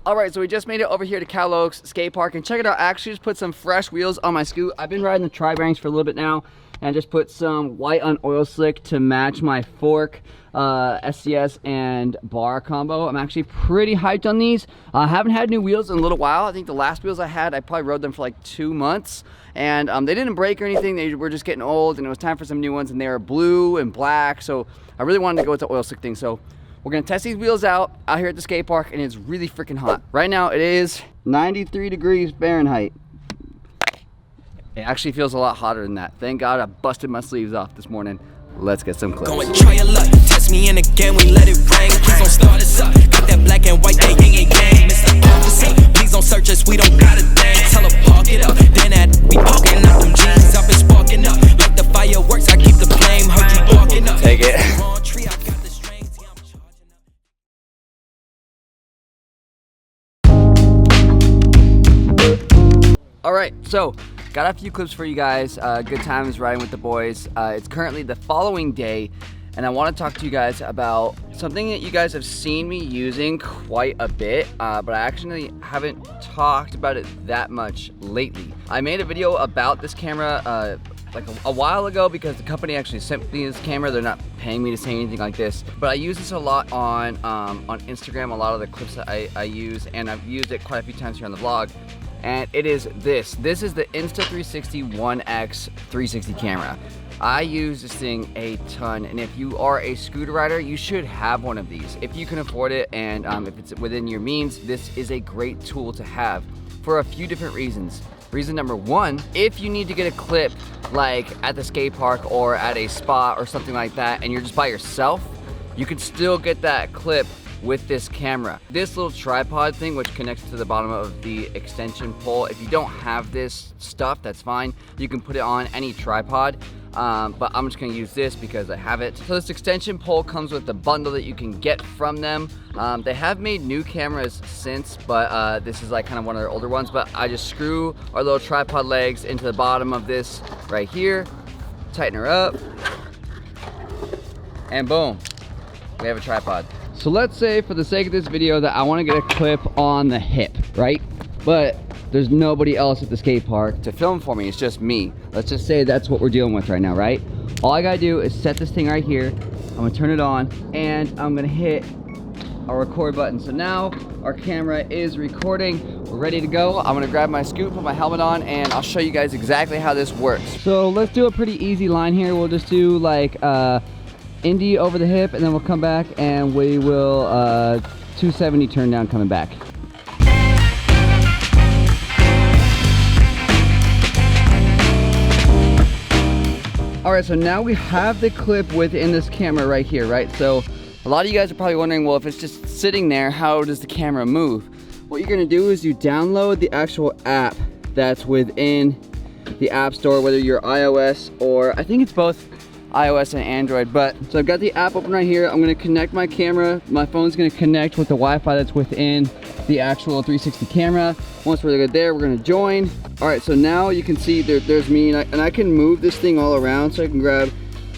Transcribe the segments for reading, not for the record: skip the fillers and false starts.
All right, so we just made it over here to Cal Oaks skate park, and check it out. I actually just put some fresh wheels on my scoot. I've been riding the tri-banks for a little bit now, and I just put some white on oil slick to match my fork, SCS and bar combo. I'm actually pretty hyped on these. I haven't had new wheels in a little while. I think the last wheels I had, I probably rode them for like 2 months, and they didn't break or anything. They were just getting old, and it was time for some new ones, and they were blue and black, so I really wanted to go with the oil slick thing. So we're gonna test these wheels out here at the skate park, and it's really freaking hot. Right now it is 93 degrees Fahrenheit. It actually feels a lot hotter than that. Thank God I busted my sleeves off this morning. Let's get some clips. Go and try your luck, test me in again, we let it rain. Please don't start us up, got that black and white, that yin and yang. Mr. Officer, please don't search us, we don't got a thing. Tell her park it up, then at we parking up, them jeans up and sparking up. Like the fireworks, I keep the flame, heard you barking up. Take it. All right, so got a few clips for you guys. Good times riding with the boys. It's currently the following day, and I want to talk to you guys about something that you guys have seen me using quite a bit, but I actually haven't talked about it that much lately. I made a video about this camera like a while ago because the company actually sent me this camera. They're not paying me to say anything like this, but I use this a lot on Instagram. A lot of the clips that I use, and I've used it quite a few times here on the vlog. And it is this. This is the Insta360 One X 360 camera. I use this thing a ton, and if you are a scooter rider, you should have one of these. If you can afford it, and if it's within your means, this is a great tool to have for a few different reasons. Reason number one, if you need to get a clip like at the skate park or at a spot or something like that, and you're just by yourself, you can still get that clip with this camera. This little tripod thing, which connects to the bottom of the extension pole, if you don't have this stuff, that's fine. You can put it on any tripod, but I'm just gonna use this because I have it. So this extension pole comes with the bundle that you can get from them. They have made new cameras since, but this is like kind of one of their older ones, but I just screw our little tripod legs into the bottom of this right here, tighten her up, and boom, we have a tripod. So let's say for the sake of this video that I want to get a clip on the hip, right? But there's nobody else at the skate park to film for me. It's just me. Let's just say that's what we're dealing with right now, right? All I gotta do is set this thing right here. I'm gonna turn it on, and I'm gonna hit our record button. So now our camera is recording. We're ready to go. I'm gonna grab my scoot, put my helmet on, and I'll show you guys exactly how this works. So let's do a pretty easy line here. We'll just do like Indy over the hip, and then we'll come back and we will 270 turn down coming back. All right, so now we have the clip within this camera right here, right? So a lot of you guys are probably wondering, well, if it's just sitting there, how does the camera move? What you're gonna do is you download the actual app that's within the App Store, whether you're iOS or I think it's both iOS and Android. But so I've got the app open right here. I'm gonna connect my camera. My phone's gonna connect with the Wi-Fi that's within the actual 360 camera. Once we're good there, we're gonna join. All right, so now you can see there's me, and I can move this thing all around, so I can grab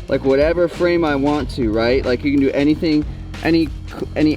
like whatever frame I want to, right? Like you can do anything, any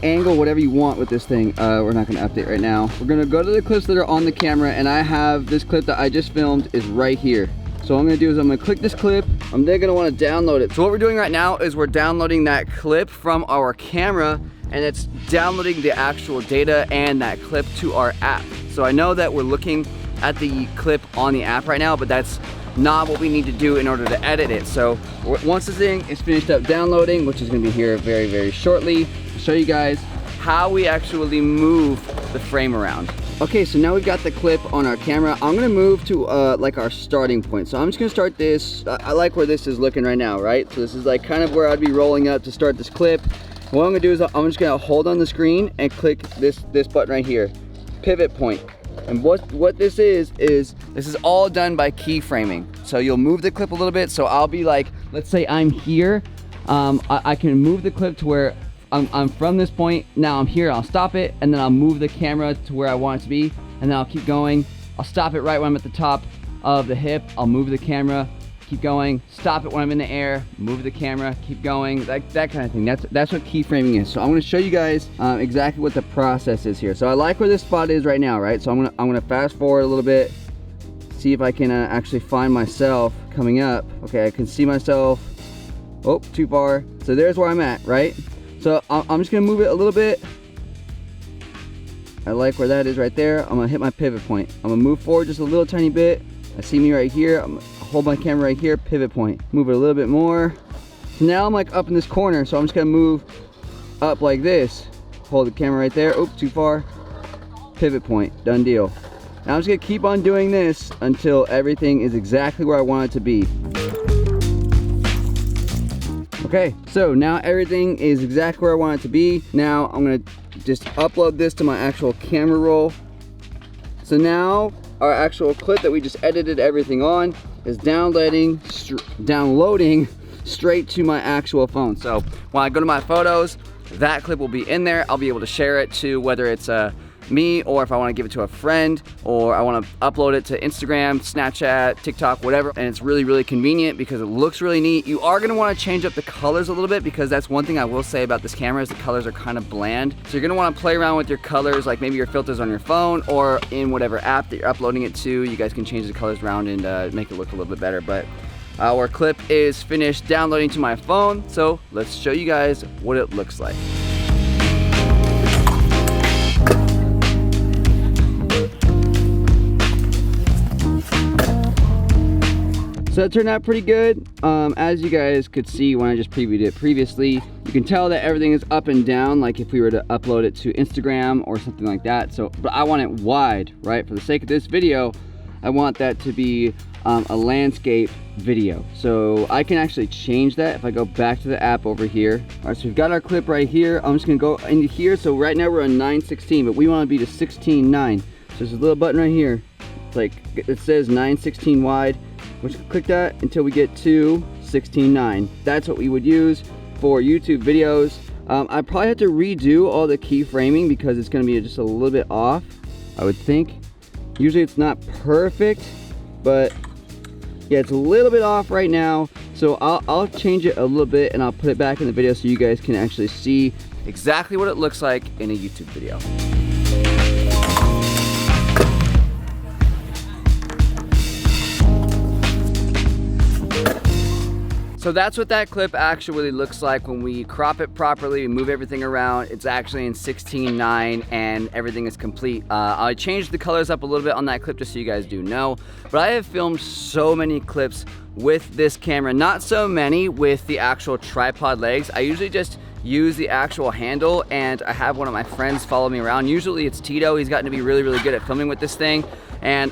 angle, whatever you want with this thing. We're not gonna update right now. We're gonna go to the clips that are on the camera, and I have this clip that I just filmed is right here. So what I'm gonna do is I'm gonna click this clip. I'm then gonna wanna download it. So what we're doing right now is we're downloading that clip from our camera, and it's downloading the actual data and that clip to our app. So I know that we're looking at the clip on the app right now, but that's not what we need to do in order to edit it. So once the thing is finished up downloading, which is gonna be here very, very shortly, I'll show you guys how we actually move the frame around. Okay, so now we've got the clip on our camera. I'm gonna move to like our starting point. So I'm just gonna start this. I like where this is looking right now, right? So this is like kind of where I'd be rolling up to start this clip. What I'm gonna do is I'm just gonna hold on the screen and click this button right here, pivot point. And what this is this is all done by keyframing. So you'll move the clip a little bit. So I'll be like, let's say I'm here. I can move the clip to where I'm from this point. Now I'm here, I'll stop it, and then I'll move the camera to where I want it to be, and then I'll keep going. I'll stop it right when I'm at the top of the hip. I'll move the camera keep going, stop it when I'm in the air, move the camera, keep going, that kind of thing. That's what keyframing is. So I'm gonna show you guys exactly what the process is here. So I like where this spot is right now, right? So I'm gonna fast forward a little bit, see if I can actually find myself coming up. Okay, I can see myself. Oh, too far. So there's where I'm at, right? So I'm just gonna move it a little bit. I like where that is right there. I'm gonna hit my pivot point. I'm gonna move forward just a little tiny bit. I see me right here. I'm gonna hold my camera right here, pivot point. Move it a little bit more. So now I'm like up in this corner, so I'm just gonna move up like this. Hold the camera right there. Oops, too far. Pivot point, done deal. Now I'm just gonna keep on doing this until everything is exactly where I want it to be. Okay, so now everything is exactly where I want it to be. Now I'm gonna just upload this to my actual camera roll. So now our actual clip that we just edited everything on is downloading straight to my actual phone. So when I go to my photos, that clip will be in there. I'll be able to share it to whether it's me, or if I want to give it to a friend, or I want to upload it to Instagram, Snapchat, TikTok, whatever. And it's really, really convenient because it looks really neat. You are going to want to change up the colors a little bit, because that's one thing I will say about this camera is the colors are kind of bland. So you're going to want to play around with your colors, like maybe your filters on your phone or in whatever app that you're uploading it to. You guys can change the colors around and make it look a little bit better. But our clip is finished downloading to my phone, so let's show you guys what it looks like. So it turned out pretty good. As you guys could see when I just previewed it previously, you can tell that everything is up and down, like if we were to upload it to Instagram or something like that. So, but I want it wide, right? For the sake of this video, I want that to be a landscape video. So I can actually change that if I go back to the app over here. All right, so we've got our clip right here. I'm just gonna go into here. So right now we're on 9:16, but we wanna be to 16:9. So there's a little button right here. It's like, it says 9:16 wide. We're just gonna click that until we get to 16:9. That's what we would use for YouTube videos. I probably have to redo all the keyframing because it's gonna be just a little bit off, I would think. Usually it's not perfect, but yeah, it's a little bit off right now. So I'll change it a little bit and I'll put it back in the video so you guys can actually see exactly what it looks like in a YouTube video. So that's what that clip actually looks like when we crop it properly and move everything around. It's actually in 16:9 and everything is complete. I changed the colors up a little bit on that clip just so you guys do know. But I have filmed so many clips with this camera, not so many with the actual tripod legs. I usually just use the actual handle, and I have one of my friends follow me around. Usually it's Tito. He's gotten to be really, really good at filming with this thing. And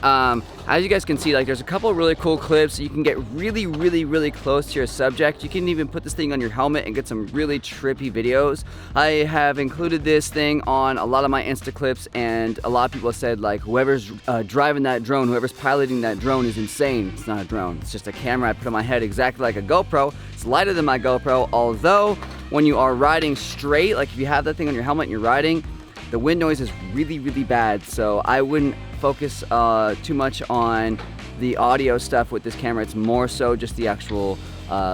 as you guys can see, like, there's a couple of really cool clips. You can get really, really, really close to your subject. You can even put this thing on your helmet and get some really trippy videos. I have included this thing on a lot of my Insta clips, and a lot of people have said, like, whoever's driving that drone, whoever's piloting that drone is insane. It's not a drone. It's just a camera I put on my head exactly like a GoPro. It's lighter than my GoPro, although when you are riding straight, like if you have that thing on your helmet and you're riding, the wind noise is really, really bad. So I wouldn't focus too much on the audio stuff with this camera. It's more so just the actual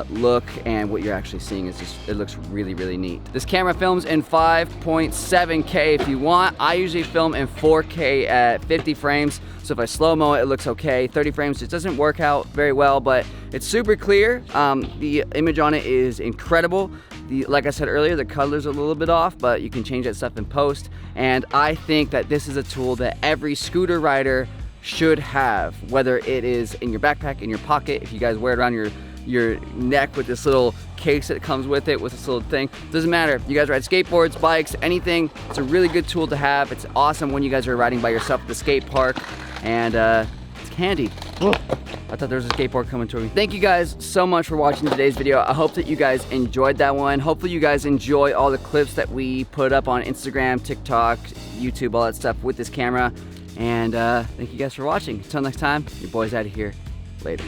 look, and what you're actually seeing is just, it looks really, really neat. This camera films in 5.7K if you want. I usually film in 4K at 50 frames. So if I slow-mo it, it looks okay. 30 frames just doesn't work out very well, but it's super clear. The image on it is incredible. Like I said earlier, the colors are a little bit off, but you can change that stuff in post. And I think that this is a tool that every scooter rider should have, whether it is in your backpack, in your pocket, if you guys wear it around your neck with this little case that comes with it, with this little thing. Doesn't matter. You guys ride skateboards, bikes, anything. It's a really good tool to have. It's awesome when you guys are riding by yourself at the skate park, and it's handy. Oh, I thought there was a skateboard coming toward me. Thank you guys so much for watching today's video. I hope that you guys enjoyed that one. Hopefully you guys enjoy all the clips that we put up on Instagram, TikTok, YouTube, all that stuff with this camera. And thank you guys for watching. Until next time, your boy's out of here. Later.